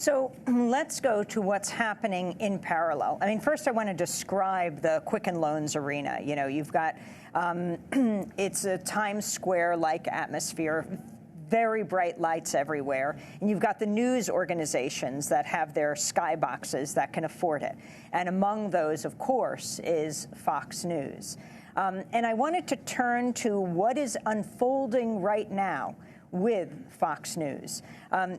So let's go to what's happening in parallel. I mean, first I want to describe the Quicken Loans arena. You know, you've got, it's a Times Square-like atmosphere, very bright lights everywhere. And you've got the news organizations that have their skyboxes that can afford it. And among those, of course, is Fox News. And I wanted to turn to what is unfolding right now with Fox News.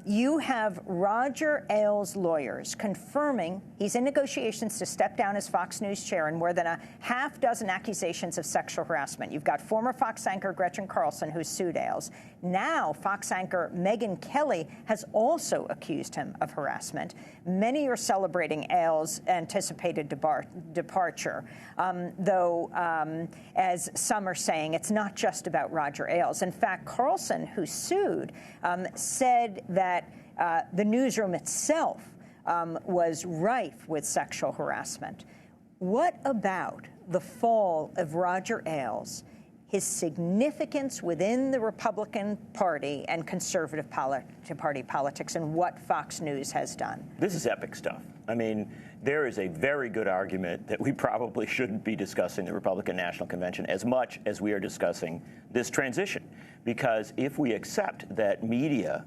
You have Roger Ailes' lawyers confirming he's in negotiations to step down as Fox News chair in more than a half dozen accusations of sexual harassment. You've got former Fox anchor Gretchen Carlson, who sued Ailes. Now, Fox anchor Megyn Kelly has also accused him of harassment. Many are celebrating Ailes' anticipated departure, though, as some are saying, it's not just about Roger Ailes. In fact, Carlson, who sued, said that the newsroom itself was rife with sexual harassment. What about the fall of Roger Ailes, his significance within the Republican Party and conservative party politics, and what Fox News has done? This is epic stuff. I mean, there is a very good argument that we probably shouldn't be discussing the Republican National Convention as much as we are discussing this transition. Because if we accept that media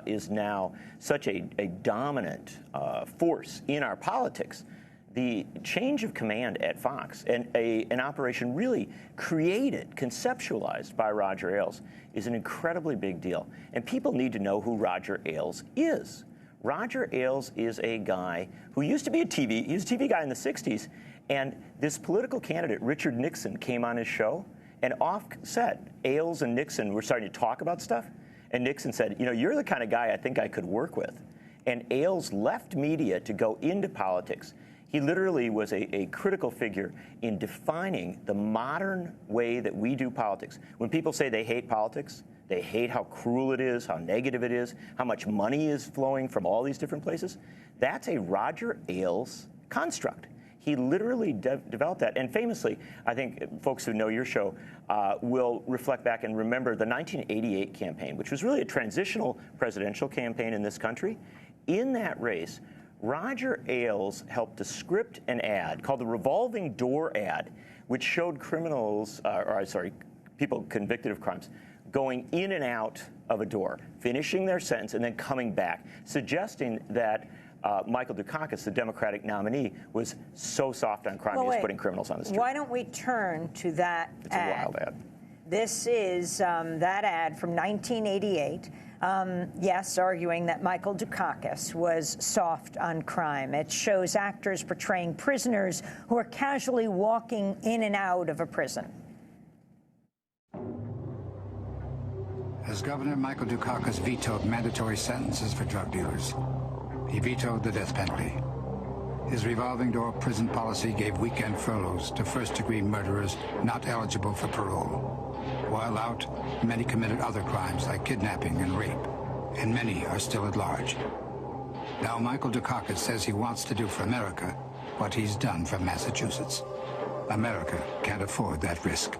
is now such a dominant force in our politics, the change of command at Fox and an operation really created, conceptualized by Roger Ailes is an incredibly big deal. And people need to know who Roger Ailes is. Roger Ailes is a guy who used to be he was a TV guy in the 60s, and this political candidate, Richard Nixon, came on his show, and offset, Ailes and Nixon were starting to talk about stuff, and Nixon said, you know, you're the kind of guy I think I could work with. And Ailes left media to go into politics. He literally was a critical figure in defining the modern way that we do politics. When people say they hate politics, they hate how cruel it is, how negative it is, how much money is flowing from all these different places. That's a Roger Ailes construct. He literally developed that. And famously, I think folks who know your show will reflect back and remember the 1988 campaign, which was really a transitional presidential campaign in this country. In that race, Roger Ailes helped to script an ad called the Revolving Door ad, which showed people convicted of crimes going in and out of a door, finishing their sentence, and then coming back, suggesting that Michael Dukakis, the Democratic nominee, was so soft on crime, he was putting criminals on the street. Why don't we turn to that ad? It's a wild ad. This is that ad from 1988. Yes, arguing that Michael Dukakis was soft on crime. It shows actors portraying prisoners who are casually walking in and out of a prison. As governor, Michael Dukakis vetoed mandatory sentences for drug dealers. He vetoed the death penalty. His revolving door prison policy gave weekend furloughs to first-degree murderers not eligible for parole. While out, many committed other crimes like kidnapping and rape, and many are still at large. Now Michael Dukakis says he wants to do for America what he's done for Massachusetts. America can't afford that risk.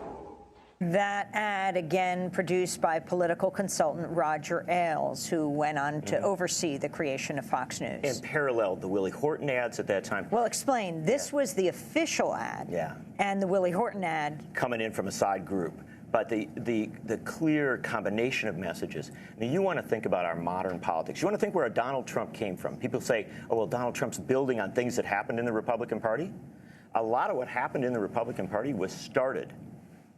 That ad, again, produced by political consultant Roger Ailes, who went on to oversee the creation of Fox News. And paralleled the Willie Horton ads at that time. Well, explain. This was the official ad. Yeah. And the Willie Horton ad coming in from a side group. But the clear combination of messages. I mean, you want to think about our modern politics. You want to think where Donald Trump came from. People say, oh, well, Donald Trump's building on things that happened in the Republican Party. A lot of what happened in the Republican Party was started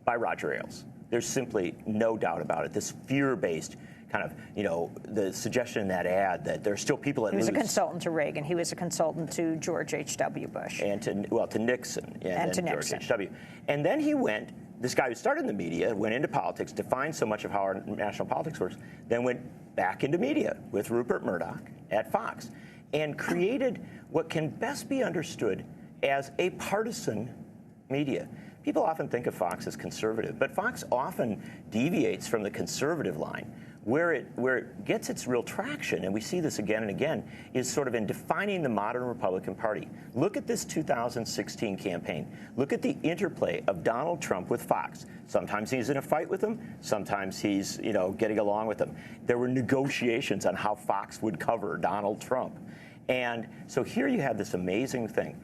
by Roger Ailes. There's simply no doubt about it. This fear-based kind of, you know, the suggestion in that ad that there are still people that lose. He was a consultant to Reagan. He was a consultant to George H.W. Bush. And to Nixon. And to George Nixon. H.W. And then he went, this guy who started in the media, went into politics, defined so much of how our national politics works, then went back into media with Rupert Murdoch at Fox, and created what can best be understood as a partisan media. People often think of Fox as conservative, but Fox often deviates from the conservative line where it gets its real traction, and we see this again and again, is sort of in defining the modern Republican Party. Look at this 2016 campaign. Look at the interplay of Donald Trump with Fox. Sometimes he's in a fight with them. Sometimes he's, getting along with them. There were negotiations on how Fox would cover Donald Trump. And so here you have this amazing thing.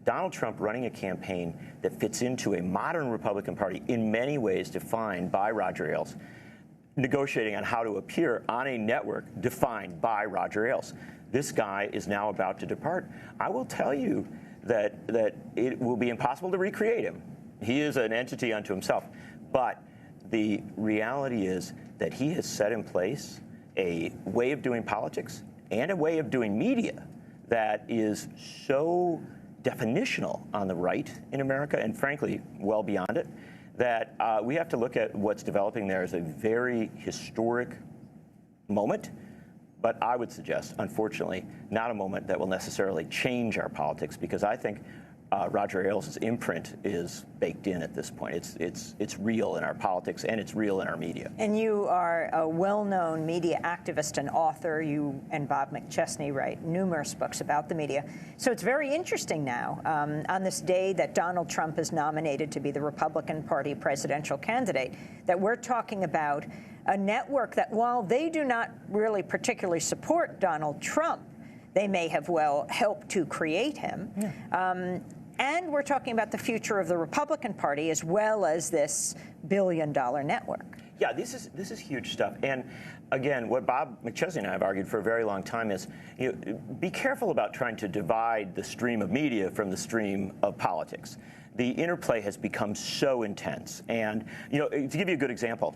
Donald Trump running a campaign that fits into a modern Republican Party in many ways defined by Roger Ailes, negotiating on how to appear on a network defined by Roger Ailes. This guy is now about to depart. I will tell you that it will be impossible to recreate him. He is an entity unto himself. But the reality is that he has set in place a way of doing politics and a way of doing media that is so definitional on the right in America, and frankly, well beyond it, that we have to look at what's developing there as a very historic moment, but I would suggest, unfortunately, not a moment that will necessarily change our politics, because I think Roger Ailes' imprint is baked in at this point. It's real in our politics, and it's real in our media. And you are a well-known media activist and author. You and Bob McChesney write numerous books about the media. So it's very interesting now, on this day that Donald Trump is nominated to be the Republican Party presidential candidate, that we're talking about a network that, while they do not really particularly support Donald Trump, they may have well helped to create him. Yeah. And we're talking about the future of the Republican Party as well as this billion-dollar network. Yeah, this is huge stuff. And again, what Bob McChesney and I have argued for a very long time is, be careful about trying to divide the stream of media from the stream of politics. The interplay has become so intense. And, to give you a good example,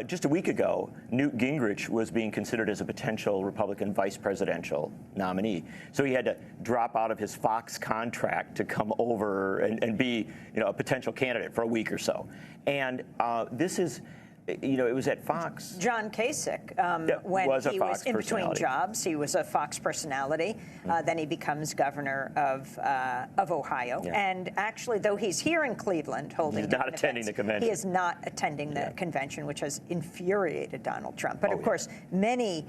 just a week ago, Newt Gingrich was being considered as a potential Republican vice presidential nominee. So he had to drop out of his Fox contract to come over and be, a potential candidate for a week or so. And this is, it was at Fox. John Kasich, when he was in between jobs, he was a Fox personality. Then he becomes governor of Ohio. Yeah. And actually, though he's here in Cleveland holding he's not attending the convention. He is not attending the convention, which has infuriated Donald Trump. But of course, many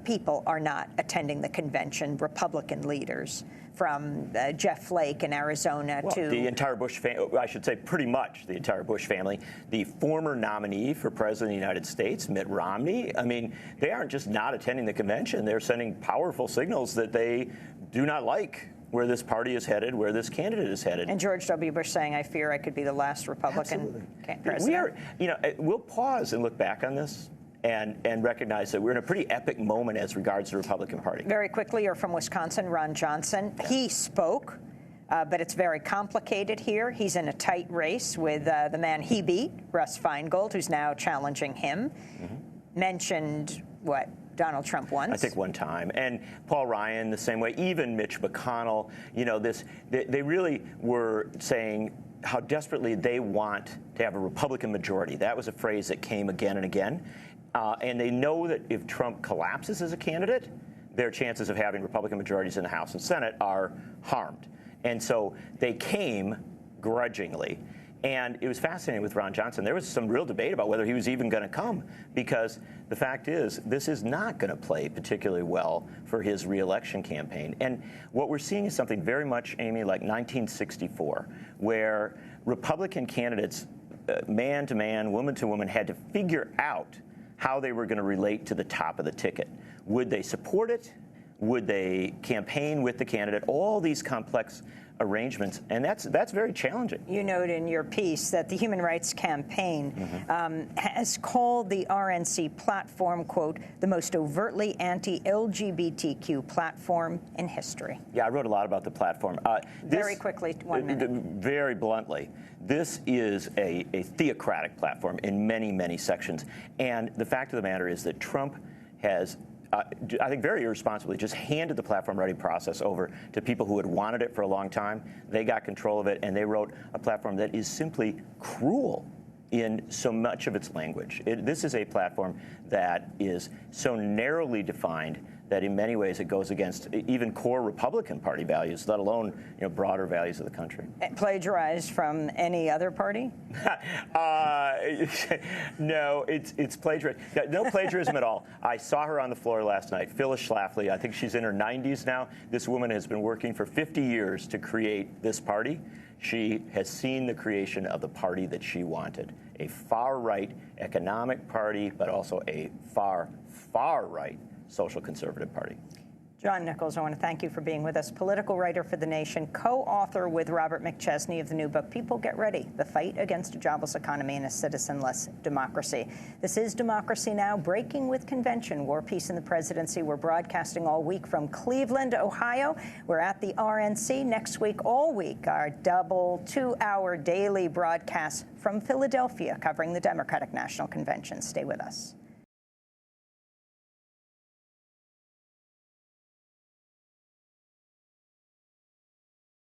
people are not attending the convention, Republican leaders, from Jeff Flake in Arizona to the entire Bush family. I should say pretty much the entire Bush family. The former nominee for president of the United States, Mitt Romney. I mean, they aren't just not attending the convention. They're sending powerful signals that they do not like where this party is headed, where this candidate is headed. And George W. Bush saying, "I fear I could be the last Republican president." We'll pause and look back on this and recognize that we're in a pretty epic moment as regards the Republican Party. Very quickly, you're from Wisconsin, Ron Johnson. Yeah. He spoke, but it's very complicated here. He's in a tight race with the man he beat, Russ Feingold, who's now challenging him. Mm-hmm. Mentioned, Donald Trump once? I think one time. And Paul Ryan the same way, even Mitch McConnell. They really were saying how desperately they want to have a Republican majority. That was a phrase that came again and again. And they know that if Trump collapses as a candidate, their chances of having Republican majorities in the House and Senate are harmed. And so they came grudgingly. And it was fascinating with Ron Johnson. There was some real debate about whether he was even going to come, because the fact is, this is not going to play particularly well for his reelection campaign. And what we're seeing is something very much, Amy, like 1964, where Republican candidates, man to man, woman to woman, had to figure out how they were going to relate to the top of the ticket. Would they support it? Would they campaign with the candidate? All these complex arrangements, and that's very challenging. You note in your piece that the Human Rights Campaign has called the RNC platform, quote, the most overtly anti-LGBTQ platform in history. Yeah, I wrote a lot about the platform. Very quickly, 1 minute. Very bluntly, this is a theocratic platform in many, many sections. And the fact of the matter is that Trump has I think very irresponsibly, just handed the platform writing process over to people who had wanted it for a long time. They got control of it, and they wrote a platform that is simply cruel in so much of its language. This is a platform that is so narrowly defined that in many ways it goes against even core Republican Party values, let alone broader values of the country. Plagiarized from any other party? No, it's plagiarism. No plagiarism at all. I saw her on the floor last night. Phyllis Schlafly, I think she's in her 90s now. This woman has been working for 50 years to create this party. She has seen the creation of the party that she wanted, a far-right economic party, but also a far-right social conservative party. John Nichols, I want to thank you for being with us. Political writer for The Nation, co-author with Robert McChesney of the new book, People Get Ready, The Fight Against a Jobless Economy and a Citizenless Democracy. This is Democracy Now!, Breaking with Convention, War, Peace, and the Presidency. We're broadcasting all week from Cleveland, Ohio. We're at the RNC next week, all week, our double 2-hour daily broadcast from Philadelphia covering the Democratic National Convention. Stay with us.